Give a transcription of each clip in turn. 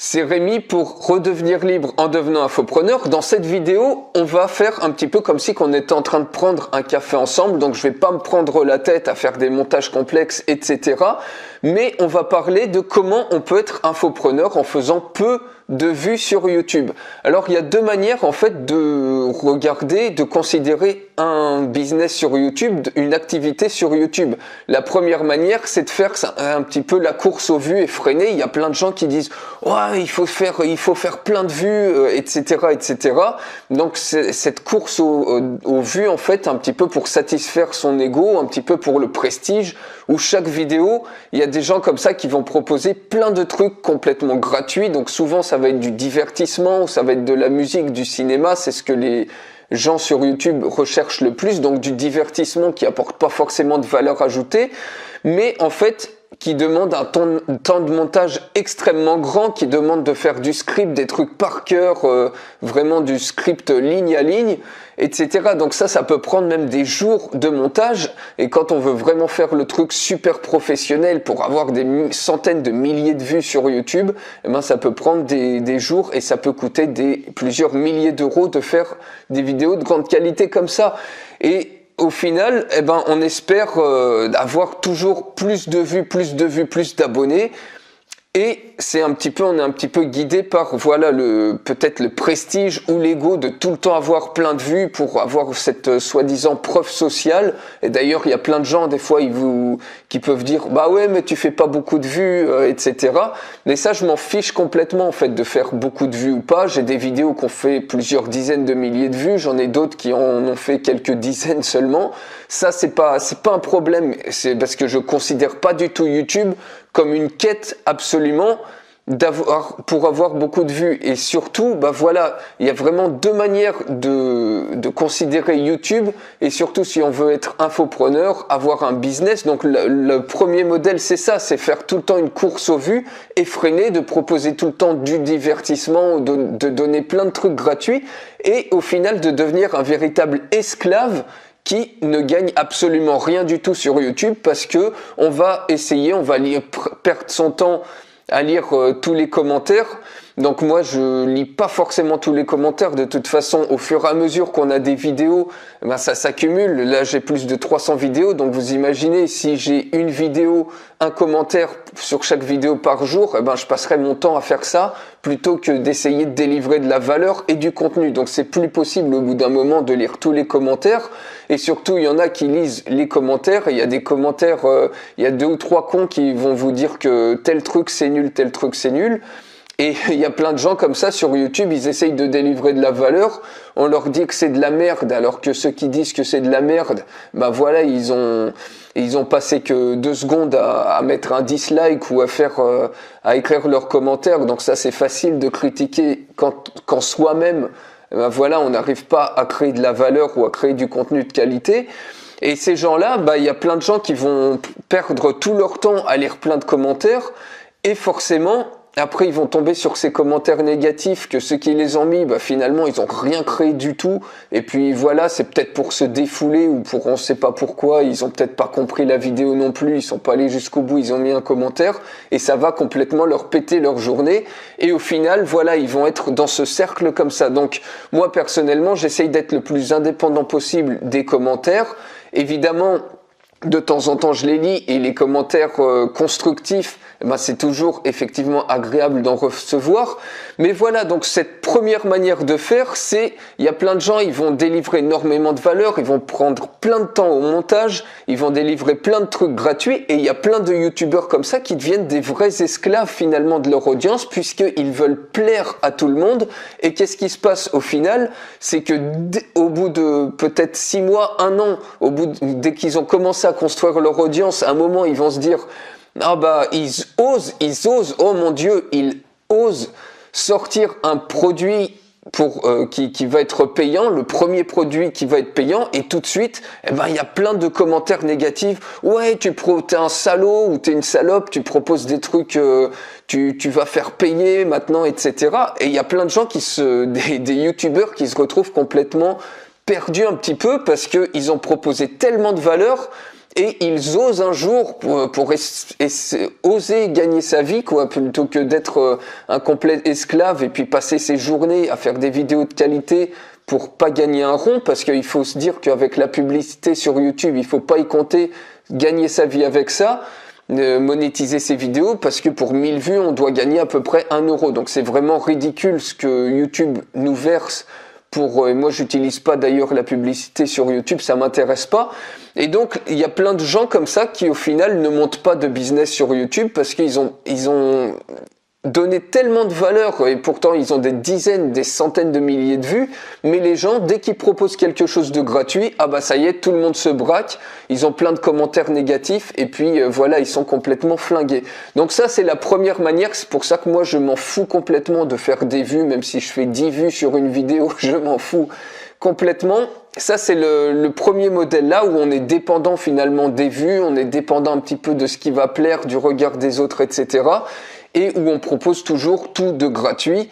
C'est Rémi pour redevenir libre en devenant infopreneur. Dans cette vidéo, on va faire un petit peu comme si on était en train de prendre un café ensemble. Donc je vais pas me prendre la tête à faire des montages complexes, etc. Mais on va parler de comment on peut être infopreneur en faisant peu de vues sur YouTube. Alors il y a deux manières en fait de regarder, de considérer un business sur YouTube, une activité sur YouTube. La première manière, c'est de faire un petit peu la course aux vues effrénée. Il y a plein de gens qui disent ouais, il faut faire plein de vues, etc., etc. Donc c'est cette course aux vues en fait, un petit peu pour satisfaire son ego, un petit peu pour le prestige, où chaque vidéo, il y a des gens comme ça qui vont proposer plein de trucs complètement gratuits. Donc souvent ça va être du divertissement, ou ça va être de la musique, du cinéma, c'est ce que les gens sur YouTube recherchent le plus, donc du divertissement qui apporte pas forcément de valeur ajoutée, mais en fait qui demande un temps de montage extrêmement grand, qui demande de faire du script, des trucs par cœur, vraiment du script ligne à ligne, etc. Donc ça peut prendre même des jours de montage, et quand on veut vraiment faire le truc super professionnel pour avoir des centaines de milliers de vues sur YouTube, eh ben ça peut prendre des jours, et ça peut coûter plusieurs milliers d'euros de faire des vidéos de grande qualité comme ça. Et au final, eh ben, on espère avoir toujours plus de vues, plus d'abonnés. Et on est un petit peu guidé par, voilà, peut-être le prestige ou l'ego de tout le temps avoir plein de vues pour avoir cette soi-disant preuve sociale. Et d'ailleurs, il y a plein de gens, des fois, qui peuvent dire, bah ouais, mais tu fais pas beaucoup de vues, etc. Mais ça, je m'en fiche complètement, en fait, de faire beaucoup de vues ou pas. J'ai des vidéos qui ont fait plusieurs dizaines de milliers de vues. J'en ai d'autres qui en ont fait quelques dizaines seulement. Ça, c'est pas un problème. C'est parce que je considère pas du tout YouTube comme une quête absolument pour avoir beaucoup de vues. Et surtout, bah voilà, il y a vraiment deux manières de considérer YouTube, et surtout si on veut être infopreneur, avoir un business. Donc le premier modèle, c'est ça, c'est faire tout le temps une course aux vues effrénée, de proposer tout le temps du divertissement, de donner plein de trucs gratuits, et au final de devenir un véritable esclave qui ne gagne absolument rien du tout sur YouTube, parce que on va perdre son temps à lire tous les commentaires. Donc moi je lis pas forcément tous les commentaires, de toute façon au fur et à mesure qu'on a des vidéos, ben ça s'accumule. Là j'ai plus de 300 vidéos, donc vous imaginez si j'ai une vidéo, un commentaire sur chaque vidéo par jour, eh ben je passerai mon temps à faire ça plutôt que d'essayer de délivrer de la valeur et du contenu. Donc c'est plus possible au bout d'un moment de lire tous les commentaires, et surtout il y en a qui lisent les commentaires, et il y a des commentaires, il y a 2 ou 3 cons qui vont vous dire que tel truc c'est nul, tel truc c'est nul. Et il y a plein de gens comme ça sur YouTube, ils essayent de délivrer de la valeur, on leur dit que c'est de la merde, alors que ceux qui disent que c'est de la merde, bah voilà, ils ont passé que 2 secondes à mettre un dislike ou à écrire leurs commentaires. Donc ça, c'est facile de critiquer quand soi-même, bah voilà, on n'arrive pas à créer de la valeur ou à créer du contenu de qualité. Et ces gens-là, bah il y a plein de gens qui vont perdre tout leur temps à lire plein de commentaires, et forcément après, ils vont tomber sur ces commentaires négatifs, que ceux qui les ont mis, bah, finalement, ils ont rien créé du tout. Et puis voilà, c'est peut-être pour se défouler, ou pour on sait pas pourquoi, ils ont peut-être pas compris la vidéo non plus, ils sont pas allés jusqu'au bout, ils ont mis un commentaire, et ça va complètement leur péter leur journée. Et au final, voilà, ils vont être dans ce cercle comme ça. Donc, moi, personnellement, j'essaye d'être le plus indépendant possible des commentaires. Évidemment, de temps en temps, je les lis, et les commentaires constructifs, ben, c'est toujours effectivement agréable d'en recevoir. Mais voilà, donc cette première manière de faire, il y a plein de gens, ils vont délivrer énormément de valeur, ils vont prendre plein de temps au montage, ils vont délivrer plein de trucs gratuits, et il y a plein de youtubeurs comme ça qui deviennent des vrais esclaves finalement de leur audience, puisqu'ils veulent plaire à tout le monde. Et qu'est-ce qui se passe au final? C'est que au bout de peut-être 6 mois, 1 an, dès qu'ils ont commencé à construire leur audience, à un moment ils vont se dire ah bah ils osent, oh mon Dieu, ils osent sortir un produit qui va être payant, le premier produit qui va être payant, et tout de suite, eh ben il y a plein de commentaires négatifs. Ouais, t'es un salaud ou t'es une salope, tu proposes des trucs, tu vas faire payer maintenant, etc. Et il y a plein de gens des youtubeurs qui se retrouvent complètement perdus un petit peu, parce que ils ont proposé tellement de valeur. et ils osent un jour oser gagner sa vie, quoi, plutôt que d'être un complet esclave et puis passer ses journées à faire des vidéos de qualité pour pas gagner un rond, parce qu'il faut se dire qu'avec la publicité sur YouTube, il faut pas y compter gagner sa vie avec ça, monétiser ses vidéos, parce que pour 1000 vues, on doit gagner à peu près 1 euro. Donc c'est vraiment ridicule ce que YouTube nous verse pour... moi, j'utilise pas d'ailleurs la publicité sur YouTube, ça m'intéresse pas. Et donc, il y a plein de gens comme ça qui, au final, ne montent pas de business sur YouTube parce qu'ils ont donné tellement de valeur, et pourtant ils ont des dizaines, des centaines de milliers de vues, mais les gens, dès qu'ils proposent quelque chose de gratuit, ah bah ça y est, tout le monde se braque, ils ont plein de commentaires négatifs, et puis voilà, ils sont complètement flingués. Donc ça, c'est la première manière, c'est pour ça que moi je m'en fous complètement de faire des vues, même si je fais 10 vues sur une vidéo, je m'en fous complètement. Ça, c'est le premier modèle là où on est dépendant finalement des vues, on est dépendant un petit peu de ce qui va plaire, du regard des autres, etc. Et où on propose toujours tout de gratuit.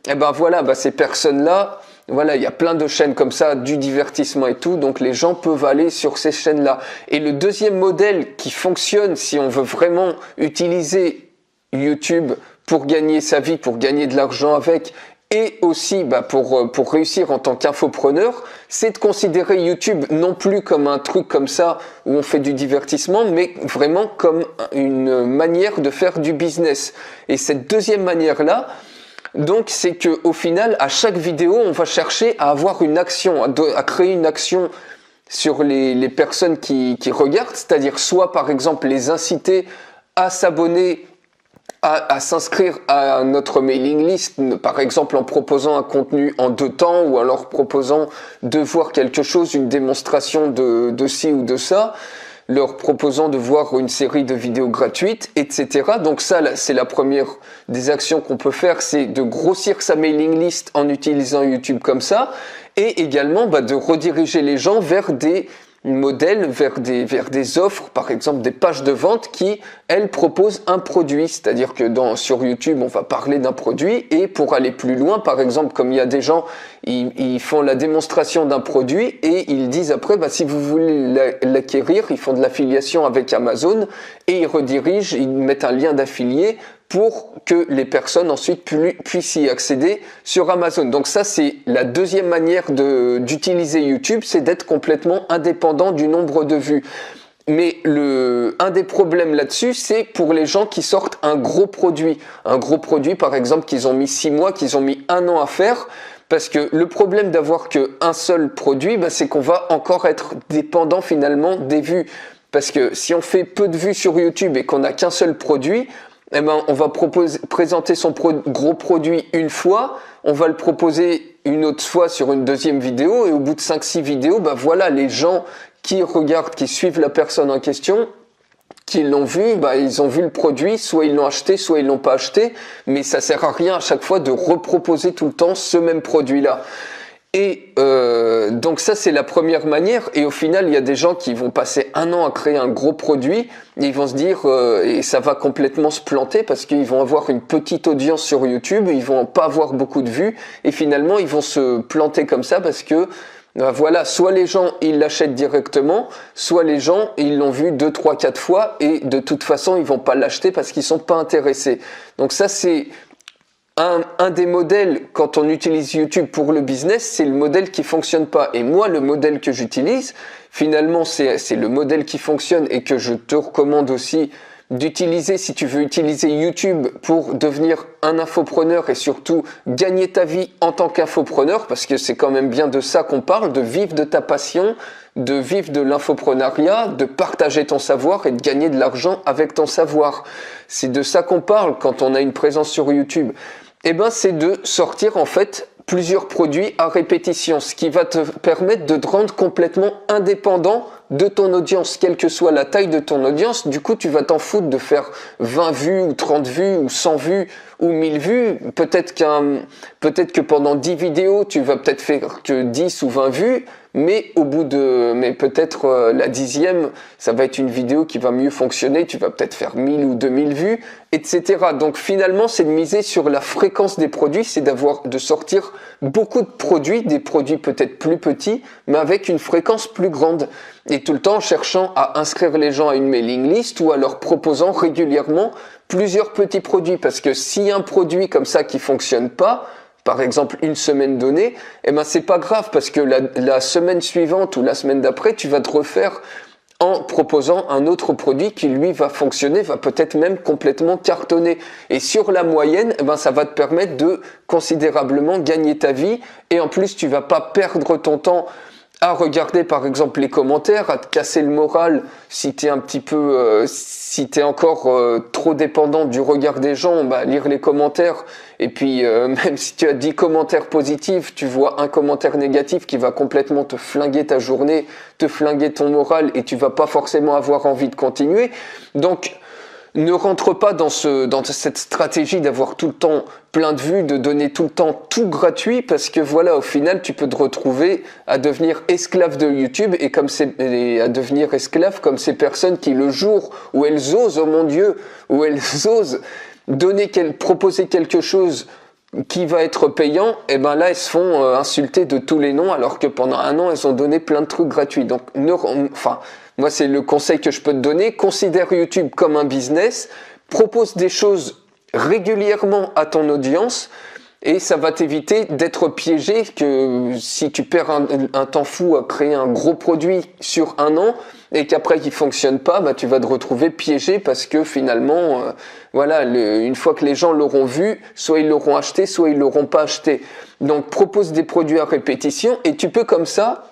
Et ben voilà, ces personnes-là, voilà, il y a plein de chaînes comme ça, du divertissement et tout, donc les gens peuvent aller sur ces chaînes-là. Et le deuxième modèle qui fonctionne, si on veut vraiment utiliser YouTube pour gagner sa vie, pour gagner de l'argent avec, et aussi pour réussir en tant qu'infopreneur, c'est de considérer YouTube non plus comme un truc comme ça où on fait du divertissement, mais vraiment comme une manière de faire du business. Et cette deuxième manière-là, donc, c'est que au final, à chaque vidéo, on va chercher à avoir une action, à créer une action sur les personnes qui regardent, c'est-à-dire soit par exemple les inciter à s'abonner, à s'inscrire à notre mailing list, par exemple en proposant un contenu en 2 temps, ou en leur proposant de voir quelque chose, une démonstration de ci ou de ça, leur proposant de voir une série de vidéos gratuites, etc. Donc ça, c'est la première des actions qu'on peut faire, c'est de grossir sa mailing list en utilisant YouTube comme ça, et également de rediriger les gens vers des modèles, vers des offres, par exemple des pages de vente qui, elles, proposent un produit. C'est-à-dire que sur YouTube, on va parler d'un produit, et pour aller plus loin, par exemple, comme il y a des gens, ils font la démonstration d'un produit et ils disent après, si vous voulez l'acquérir, ils font de l'affiliation avec Amazon et ils redirigent, ils mettent un lien d'affilié pour que les personnes ensuite puissent y accéder sur Amazon. Donc ça, c'est la deuxième manière d'utiliser YouTube, c'est d'être complètement indépendant du nombre de vues. Mais un des problèmes là-dessus, c'est pour les gens qui sortent un gros produit. Un gros produit, par exemple, qu'ils ont mis 6 mois, qu'ils ont mis 1 an à faire. Parce que le problème d'avoir qu'un seul produit, c'est qu'on va encore être dépendant finalement des vues. Parce que si on fait peu de vues sur YouTube et qu'on n'a qu'un seul produit, on va présenter son gros produit une fois, on va le proposer une autre fois sur une deuxième vidéo, et au bout de 5-6 vidéos, voilà, les gens qui regardent, qui suivent la personne en question, qui l'ont vu, ils ont vu le produit, soit ils l'ont acheté, soit ils l'ont pas acheté, mais ça sert à rien à chaque fois de reproposer tout le temps ce même produit-là. Et donc ça, c'est la première manière, et au final, il y a des gens qui vont passer 1 an à créer un gros produit, et ils vont se dire, et ça va complètement se planter, parce qu'ils vont avoir une petite audience sur YouTube, ils vont pas avoir beaucoup de vues, et finalement, ils vont se planter comme ça, parce que voilà, soit les gens, ils l'achètent directement, soit les gens, ils l'ont vu 2, 3, 4 fois, et de toute façon, ils vont pas l'acheter parce qu'ils sont pas intéressés. Donc ça, c'est un des modèles, quand on utilise YouTube pour le business, c'est le modèle qui fonctionne pas. Et moi, le modèle que j'utilise, finalement, c'est le modèle qui fonctionne et que je te recommande aussi d'utiliser si tu veux utiliser YouTube pour devenir un infopreneur et surtout gagner ta vie en tant qu'infopreneur, parce que c'est quand même bien de ça qu'on parle, de vivre de ta passion, de vivre de l'infoprenariat, de partager ton savoir et de gagner de l'argent avec ton savoir. C'est de ça qu'on parle quand on a une présence sur YouTube. C'est de sortir en fait plusieurs produits à répétition, ce qui va te permettre de te rendre complètement indépendant de ton audience, quelle que soit la taille de ton audience. Du coup, tu vas t'en foutre de faire 20 vues ou 30 vues ou 100 vues ou 1000 vues, peut-être que pendant 10 vidéos, tu vas peut-être faire que 10 ou 20 vues, mais peut-être la 10e, ça va être une vidéo qui va mieux fonctionner, tu vas peut-être faire 1000 ou 2000 vues, etc. Donc finalement, c'est de miser sur la fréquence des produits, c'est de sortir beaucoup de produits, des produits peut-être plus petits, mais avec une fréquence plus grande. Et tout le temps en cherchant à inscrire les gens à une mailing list ou à leur proposant régulièrement plusieurs petits produits. Parce que s'il y a un produit comme ça qui fonctionne pas, par exemple une semaine donnée, eh ben c'est pas grave parce que la semaine suivante ou la semaine d'après, tu vas te refaire en proposant un autre produit qui lui va fonctionner, va peut-être même complètement cartonner. Et sur la moyenne, eh ben ça va te permettre de considérablement gagner ta vie et en plus tu vas pas perdre ton temps à regarder par exemple les commentaires, à te casser le moral si t'es un petit peu, si t'es encore trop dépendant du regard des gens, bah lire les commentaires et puis même si tu as 10 commentaires positifs, tu vois un commentaire négatif qui va complètement te flinguer ta journée, te flinguer ton moral et tu vas pas forcément avoir envie de continuer. Donc ne rentre pas dans cette stratégie d'avoir tout le temps plein de vues, de donner tout le temps tout gratuit, parce que voilà, au final, tu peux te retrouver à devenir esclave de YouTube et à devenir esclave comme ces personnes qui, le jour où elles osent, oh mon Dieu, où elles osent proposer quelque chose qui va être payant, et ben là, elles se font insulter de tous les noms, alors que pendant un an, elles ont donné plein de trucs gratuits. Donc, moi, c'est le conseil que je peux te donner. Considère YouTube comme un business, propose des choses régulièrement à ton audience et ça va t'éviter d'être piégé que si tu perds un temps fou à créer un gros produit sur un an et qu'après il fonctionne pas, bah tu vas te retrouver piégé parce que finalement, une fois que les gens l'auront vu, soit ils l'auront acheté, soit ils l'auront pas acheté. Donc propose des produits à répétition et tu peux comme ça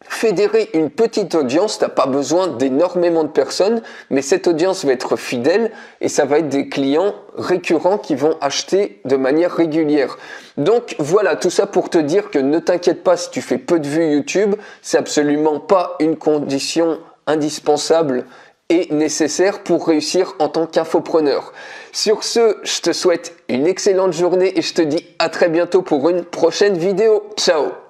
fédérer une petite audience. T'as pas besoin d'énormément de personnes, mais cette audience va être fidèle et ça va être des clients récurrents qui vont acheter de manière régulière. Donc voilà, tout ça pour te dire que ne t'inquiète pas si tu fais peu de vues YouTube, c'est absolument pas une condition indispensable et nécessaire pour réussir en tant qu'infopreneur. Sur ce, je te souhaite une excellente journée et je te dis à très bientôt pour une prochaine vidéo. Ciao!